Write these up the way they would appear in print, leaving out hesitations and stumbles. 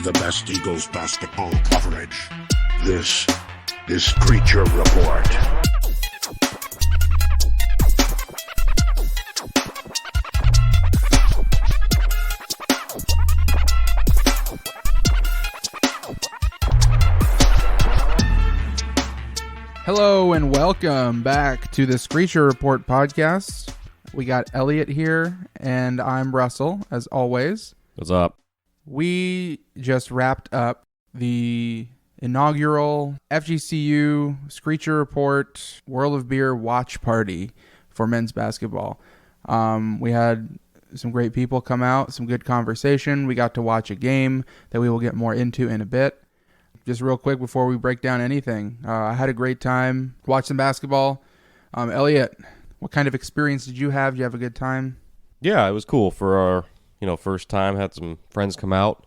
the best Eagles basketball coverage. This is Creature Report. Hello and welcome back to the Creature Report podcast. We got Elliott here, and I'm Russell, as always. What's up? We just wrapped up the inaugural FGCU Screecher Report World of Beer watch party for men's basketball. We had some great people come out, some good conversation. We got to watch a game that we will get more into in a bit. Just real quick before we break down anything, I had a great time, watched some basketball. Elliott, what kind of experience did you have? Did you have a good time? Yeah, it was cool for our first time. Had some friends come out,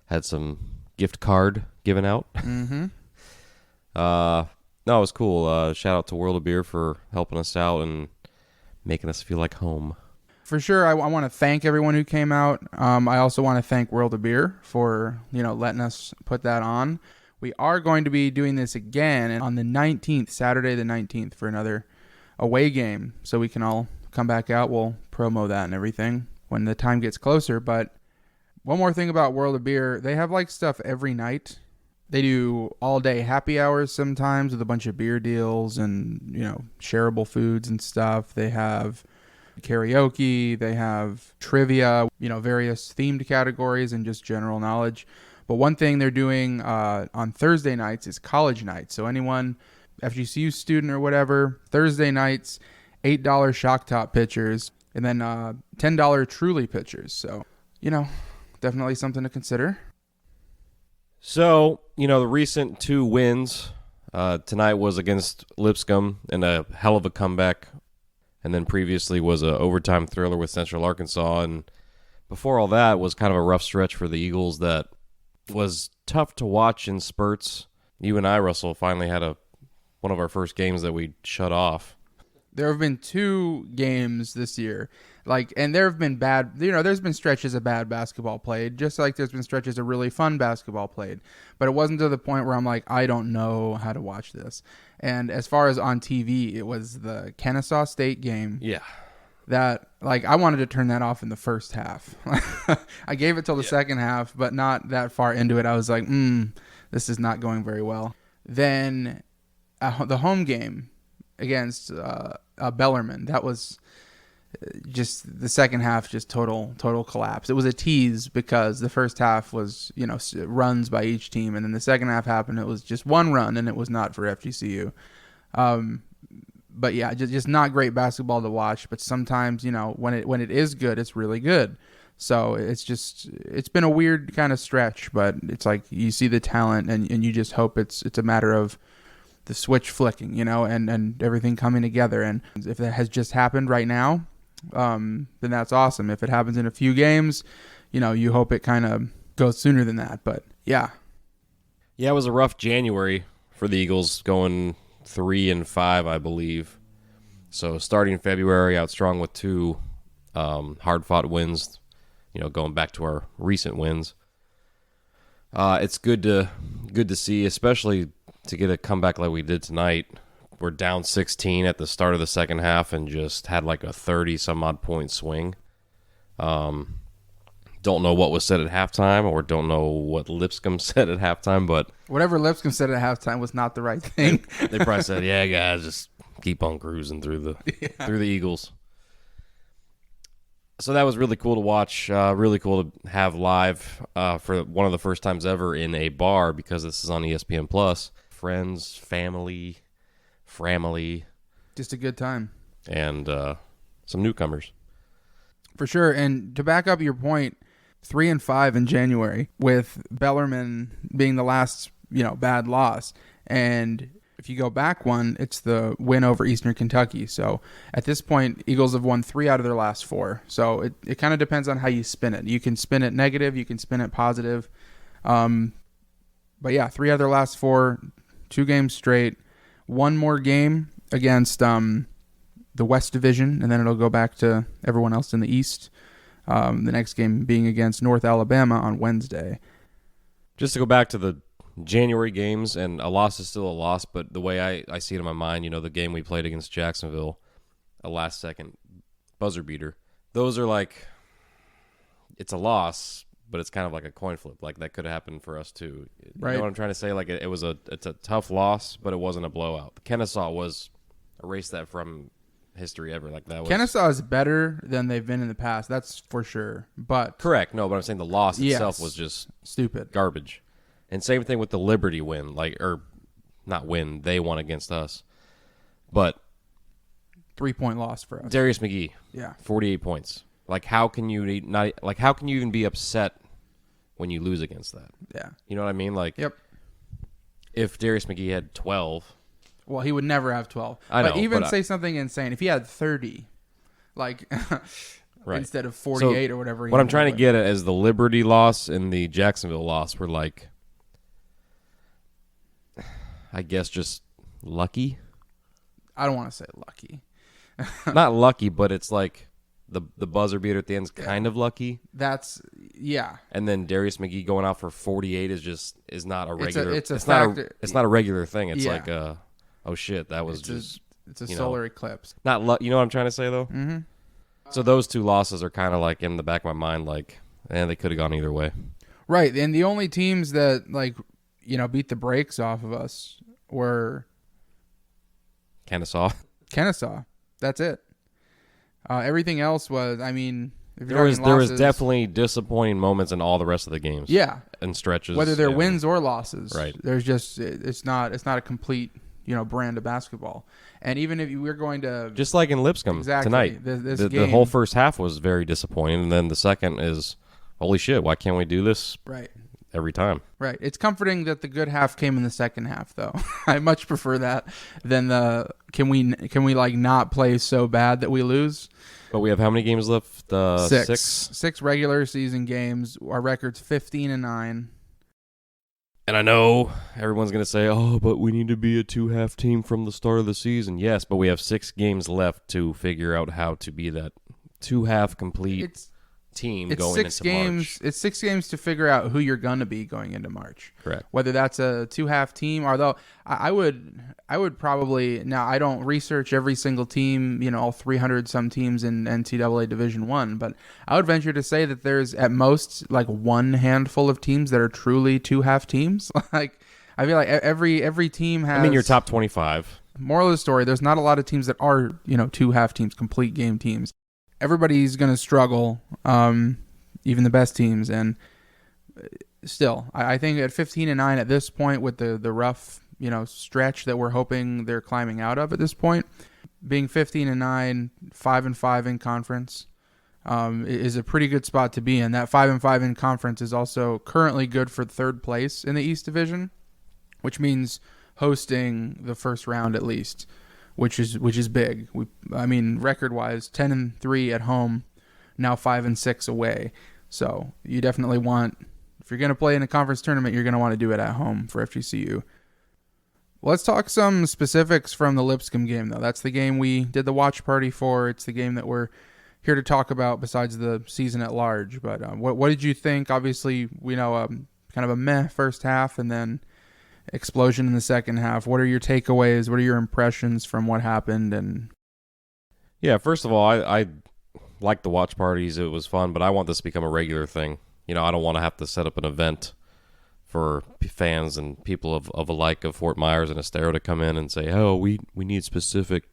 had some gift card given out. Mm-hmm. No, it was cool. Shout out to World of Beer for helping us out and making us feel like home. For sure, I want to thank everyone who came out. I also want to thank World of Beer for letting us put that on. We are going to be doing this again on the 19th, Saturday the 19th, for another away game. So we can all come back out. We'll promo that and everything when the time gets closer. But one more thing about World of Beer, they have stuff every night. They do all-day happy hours sometimes with a bunch of beer deals and, shareable foods and stuff. They have karaoke, they have trivia, various themed categories and just general knowledge. But one thing they're doing on Thursday nights is college nights. So anyone, FGCU student or whatever, Thursday nights, $8 shock top pitchers, and then $10 truly pitchers. So, definitely something to consider. So, the recent 2 wins, tonight was against Lipscomb in a hell of a comeback. And then previously was an overtime thriller with Central Arkansas. And before all that was kind of a rough stretch for the Eagles that was tough to watch in spurts. You and I, Russell, finally had one of our first games that we shut off. There have been 2 games this year. And there have been bad, there's been stretches of bad basketball played, just like there's been stretches of really fun basketball played. But it wasn't to the point where I'm like, I don't know how to watch this. And as far as on TV, it was the Kennesaw State game. Yeah. That, I wanted to turn that off in the first half. I gave it till the second half, but not that far into it. I was like, this is not going very well. Then the home game against Bellarmine, that was just the second half, just total collapse. It was a tease because the first half was, runs by each team, and then the second half happened. It was just one run, and it was not for FGCU. But yeah, just not great basketball to watch. But sometimes, when it is good, it's really good. So it's been a weird kind of stretch, but it's like you see the talent, and you just hope it's a matter of the switch flicking, and everything coming together. And if that has just happened right now, then that's awesome. If it happens in a few games, you hope it kind of goes sooner than that. But yeah. Yeah, it was a rough January for the Eagles, going 3-5, I believe. So starting February out strong with 2 hard-fought wins, going back to our recent wins. It's good to see, especially to get a comeback like we did tonight. We're down 16 at the start of the second half and just had a 30-some-odd point swing. Don't know what was said at halftime, or don't know what Lipscomb said at halftime, but whatever Lipscomb said at halftime was not the right thing. They probably said, "Yeah, guys, just keep on cruising through the Eagles." So that was really cool to watch. Really cool to have live for one of the first times ever in a bar, because this is on ESPN Plus. Friends, family, just a good time, and some newcomers. For sure. And to back up your point, 3-5 in January, with Bellarmine being the last, bad loss. And if you go back one, it's the win over Eastern Kentucky. So at this point, Eagles have won 3 out of their last 4. So it kind of depends on how you spin it. You can spin it negative, you can spin it positive. But yeah, 3 out of their last 4, 2 games straight. One more game against the West Division, and then it'll go back to everyone else in the East. The next game being against North Alabama on Wednesday. Just to go back to the January games, and a loss is still a loss, but the way I see it in my mind, the game we played against Jacksonville, a last-second buzzer beater, those are like, it's a loss, but it's kind of like a coin flip. Like, that could have happened for us, too. Right. You know what I'm trying to say? Like, it's a tough loss, but it wasn't a blowout. Kennesaw was, erase that from history ever. Like, that was... Kennesaw is better than they've been in the past. That's for sure. But Correct. No, but I'm saying the loss itself was just... stupid. Garbage. And same thing with the Liberty win. Or not win, they won against us. But... 3-point loss for us. Darius McGee. Yeah. 48 points. Like, how can you even be upset when you lose against that? Yeah. You know what I mean? Like, yep. If Darius McGee had 12... Well, he would never have 12. I know, but even but say something insane. If he had 30, like, right. instead of 48 or whatever. What I'm trying to get at is the Liberty loss and the Jacksonville loss were like, I guess, just lucky. I don't want to say lucky. Not lucky, but it's like the buzzer beater at the end is kind of lucky. That's, yeah. And then Darius McGee going out for 48 is not a regular. It's not a regular thing. It's yeah. like oh shit, that was it's a solar eclipse. Not luck. You know what I'm trying to say though. Mm-hmm. So those two losses are kind of like in the back of my mind, like, they could have gone either way. Right, and the only teams that beat the brakes off of us were Kennesaw. That's it. Everything else was, I mean, if there was definitely disappointing moments in all the rest of the games. Yeah, and stretches, whether they're wins or losses. Right. There's just it's not a complete brand of basketball. And even if we're going to just like in Lipscomb tonight, the whole first half was very disappointing, and then the second is, holy shit, why can't we do this? Right. Every time. Right. It's comforting that the good half came in the second half, though. I much prefer that than the can we like not play so bad that we lose. But we have how many games left? Six regular season games. Our record's 15-9. And I know everyone's going to say, oh, but we need to be a 2-half team from the start of the season. Yes, but we have 6 games left to figure out how to be that 2-half complete team going into March. It's 6 games to figure out who you're going to be going into March. Correct. Whether that's a 2-half team, although I would probably, now I don't research every single team, all 300 some teams in NCAA Division 1, but I would venture to say that there's at most like one handful of teams that are truly 2-half teams. Like, I feel like every team has, your top 25. Moral of the story, there's not a lot of teams that are, 2-half teams, complete game teams. Everybody's going to struggle, even the best teams. And still, I think at 15-9 at this point, with the rough, stretch that we're hoping they're climbing out of at this point, being 15-9, 5-5 in conference, is a pretty good spot to be in. That 5-5 in conference is also currently good for third place in the East Division, which means hosting the first round at least. Which is big. Record-wise, 10-3 at home, now 5-6 away. So you definitely want, if you're going to play in a conference tournament, you're going to want to do it at home for FGCU. Let's talk some specifics from the Lipscomb game, though. That's the game we did the watch party for. It's the game that we're here to talk about besides the season at large. But what did you think? Obviously, we know kind of a meh first half, and then explosion in the second half. What are your takeaways? What are your impressions from what happened? And yeah, first of all, I like the watch parties. It was fun, but I want this to become a regular thing. I don't want to have to set up an event for fans and people of alike of Fort Myers and Estero to come in and say, oh, we need specific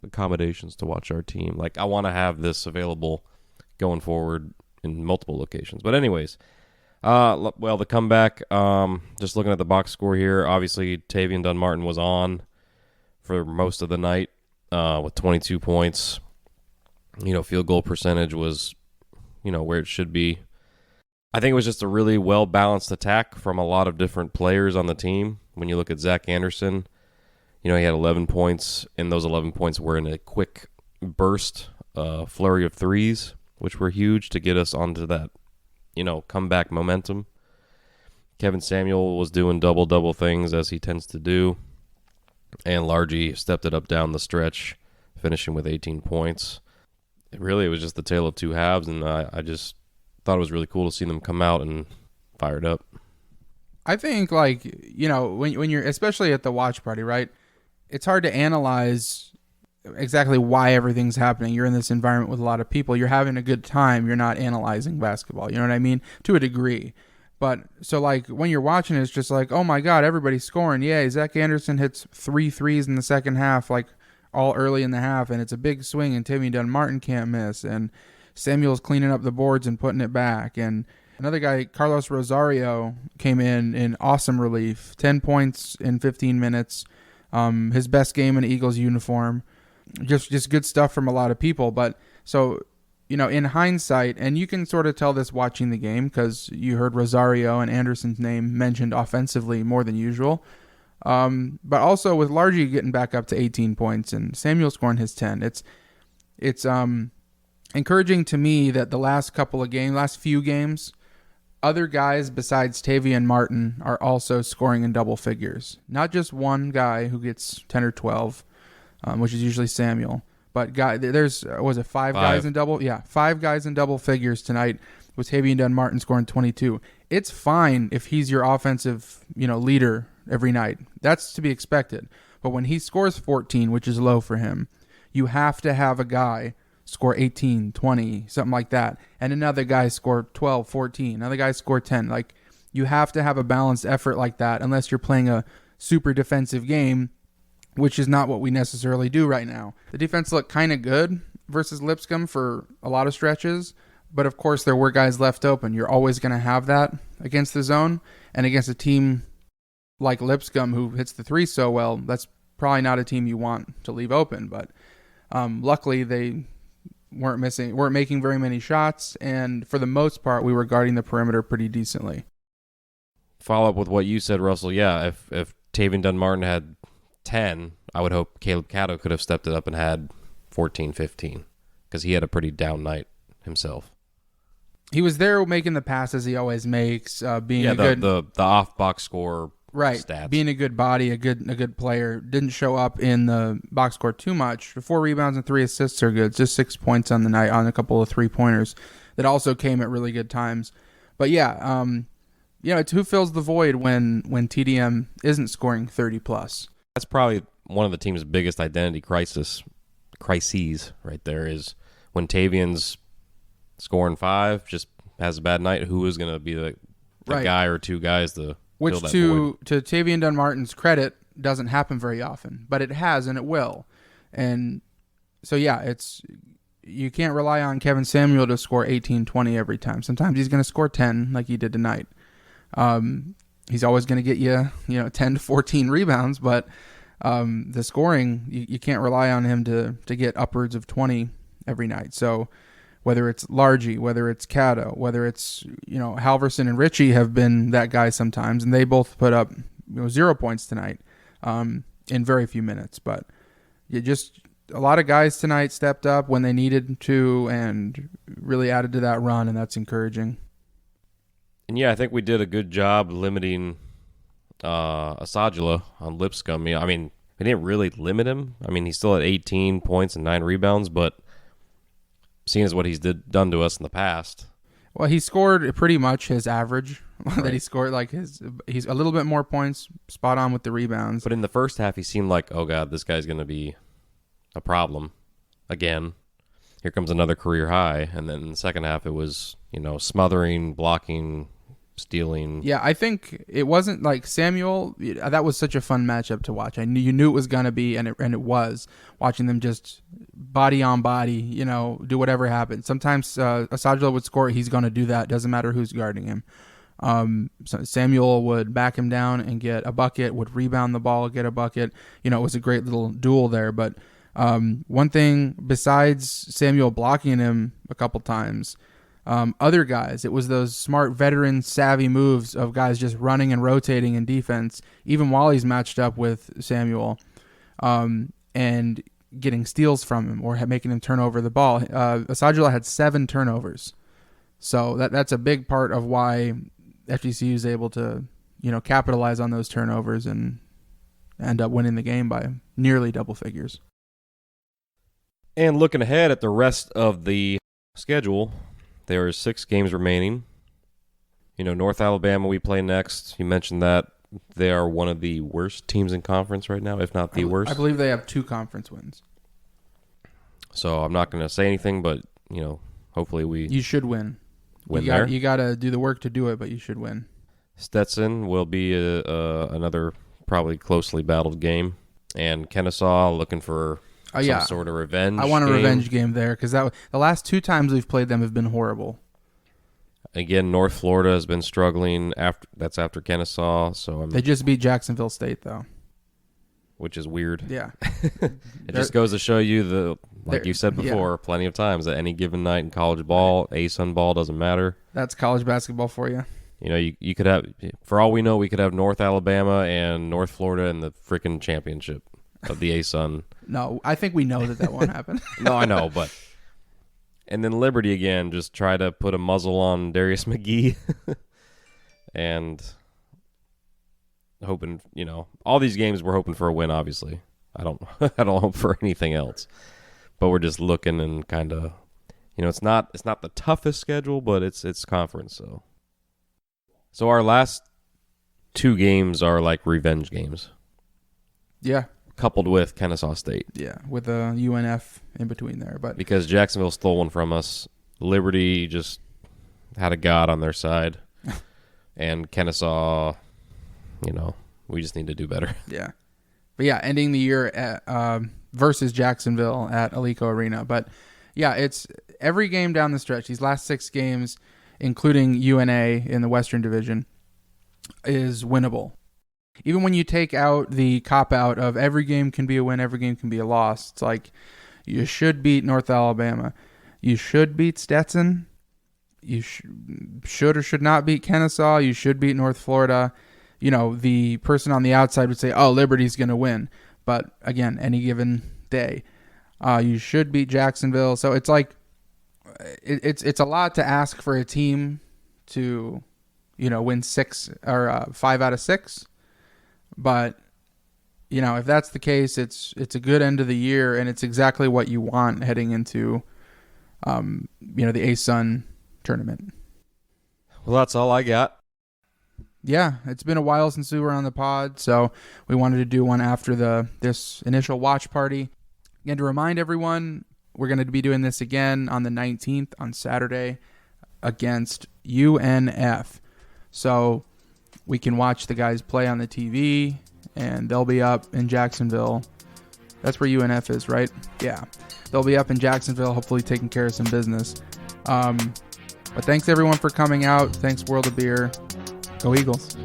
accommodations to watch our team. Like, I want to have this available going forward in multiple locations. But anyways, the comeback, just looking at the box score here, obviously Tavian Dunmartin was on for most of the night with 22 points. Field goal percentage was, where it should be. I think it was just a really well-balanced attack from a lot of different players on the team. When you look at Zach Anderson, he had 11 points, and those 11 points were in a quick burst, flurry of threes, which were huge to get us onto that comeback momentum. Kevin Samuel was doing double things as he tends to do. And Largy stepped it up down the stretch, finishing with 18 points. It was just the tale of two halves, and I just thought it was really cool to see them come out and fired up. I think, like, when you're, especially at the watch party, right? It's hard to analyze exactly why everything's happening. You're in this environment with a lot of people. You're having a good time. You're not analyzing basketball. You know what I mean? To a degree. But so, like, when you're watching it, it's just like, oh my God, everybody's scoring. Yay, Zach Anderson hits 3 threes in the second half, like all early in the half, and it's a big swing, and Timmy Dunn-Martin can't miss, and Samuel's cleaning up the boards and putting it back, and another guy, Carlos Rosario, came in awesome relief, 10 points in 15 minutes, his best game in Eagles uniform. Just good stuff from a lot of people. But so, in hindsight, and you can sort of tell this watching the game because you heard Rosario and Anderson's name mentioned offensively more than usual. But also with Largy getting back up to 18 points and Samuel scoring his 10, it's encouraging to me that the last few games, other guys besides Tavian Martin are also scoring in double figures. Not just one guy who gets 10 or 12, which is usually Samuel. But there's, was it five guys in double? Yeah, 5 guys in double figures tonight with Tavian Dunn-Martin scoring 22. It's fine if he's your offensive, leader every night. That's to be expected. But when he scores 14, which is low for him, you have to have a guy score 18, 20, something like that, and another guy score 12, 14, another guy score 10. Like, you have to have a balanced effort like that unless you're playing a super defensive game, which is not what we necessarily do right now. The defense looked kind of good versus Lipscomb for a lot of stretches, but of course there were guys left open. You're always going to have that against the zone, and against a team like Lipscomb who hits the 3 so well, that's probably not a team you want to leave open. But luckily they weren't making very many shots, and for the most part we were guarding the perimeter pretty decently. Follow up with what you said, Russell. Yeah, if Tavian Dunn-Martin had 10, I would hope Caleb Cato could have stepped it up and had 14, 15, because he had a pretty down night himself. He was there making the passes he always makes, being the off box score, right? Stats. Being a good body, a good player. Didn't show up in the box score too much. 4 rebounds and 3 assists are good. Just 6 points on the night on a couple of 3-pointers that also came at really good times. But yeah, it's who fills the void when TDM isn't scoring 30 plus. That's probably one of the team's biggest identity crises right there, is when Tavian's scoring 5, just has a bad night, who is going to be the right. guy or 2 guys to which fill that to void. Tavian Dunn-Martin's credit doesn't happen very often, but it has and it will. And so yeah, you can't rely on Kevin Samuel to score 18, 20 every time. Sometimes he's going to score 10 like he did tonight. He's always going to get you 10 to 14 rebounds, but the scoring, you can't rely on him to get upwards of 20 every night. So whether it's Largy, whether it's Cato, whether it's, Halverson and Richie have been that guy sometimes, and they both put up 0 points tonight in very few minutes. But a lot of guys tonight stepped up when they needed to and really added to that run, and that's encouraging. And yeah, I think we did a good job limiting Asajala on Lipscomb. I mean, we didn't really limit him. I mean, he's still at 18 points and 9 rebounds, but seeing as what he's done to us in the past. Well, he scored pretty much his average right. that he scored. Like he's a little bit more points, spot on with the rebounds. But in the first half, he seemed like, oh God, this guy's going to be a problem again. Here comes another career high. And then in the second half, it was, smothering, blocking, stealing. Yeah, I think it wasn't like Samuel. That was such a fun matchup to watch. You knew it was gonna be, and it was. Watching them just body on body, do whatever happened. Sometimes Asajala would score. He's gonna do that. Doesn't matter who's guarding him. So Samuel would back him down and get a bucket. Would rebound the ball, get a bucket. It was a great little duel there. But one thing besides Samuel blocking him a couple times. Other guys, it was those smart veteran savvy moves of guys just running and rotating in defense, even while he's matched up with Samuel, and getting steals from him or making him turn over the ball. Asajala had 7 turnovers. So that's a big part of why FGCU is able to, capitalize on those turnovers and end up winning the game by nearly double figures. And looking ahead at the rest of the schedule, there are 6 games remaining. North Alabama we play next. You mentioned that. They are one of the worst teams in conference right now, if not the worst. I believe they have 2 conference wins. So I'm not going to say anything, but, hopefully You should win. There. You got to do the work to do it, but you should win. Stetson will be another probably closely battled game. And Kennesaw looking for some sort of revenge. I want a game. revenge game there because the last 2 times we've played them have been horrible. Again, North Florida has been struggling. After Kennesaw, so they just beat Jacksonville State though, which is weird. Yeah, it just goes to show you like you said before, plenty of times that any given night in college ball, ASUN ball doesn't matter. That's college basketball for you. You could have, for all we know, we could have North Alabama and North Florida in the freaking championship of the ASUN. No, I think we know that won't happen. No, I know, but. And then Liberty again, just try to put a muzzle on Darius McGee. And hoping, all these games we're hoping for a win, obviously. I don't hope for anything else. But we're just looking and kind of, it's not the toughest schedule, but it's conference, So our last 2 games are like revenge games. Yeah. Coupled with Kennesaw State. Yeah, with a UNF in between there. But because Jacksonville stole one from us, Liberty just had a god on their side. And Kennesaw, we just need to do better. Yeah. But yeah, ending the year at, versus Jacksonville at Alico Arena. But yeah, it's every game down the stretch. These last 6 games, including UNA in the Western Division, is winnable. Even when you take out the cop-out of every game can be a win, every game can be a loss, it's like you should beat North Alabama. You should beat Stetson. You should or should not beat Kennesaw. You should beat North Florida. The person on the outside would say, oh, Liberty's going to win. But, again, any given day. You should beat Jacksonville. So it's like it's a lot to ask for a team to, win 6 or 5 out of 6. But, if that's the case, it's a good end of the year, and it's exactly what you want heading into, the ASUN tournament. Well, that's all I got. Yeah, it's been a while since we were on the pod, so we wanted to do one after this initial watch party. Again, to remind everyone, we're going to be doing this again on the 19th on Saturday against UNF. So we can watch the guys play on the TV, and they'll be up in Jacksonville. That's where UNF is, right? Yeah. They'll be up in Jacksonville, hopefully taking care of some business. But thanks, everyone, for coming out. Thanks, World of Beer. Go Eagles.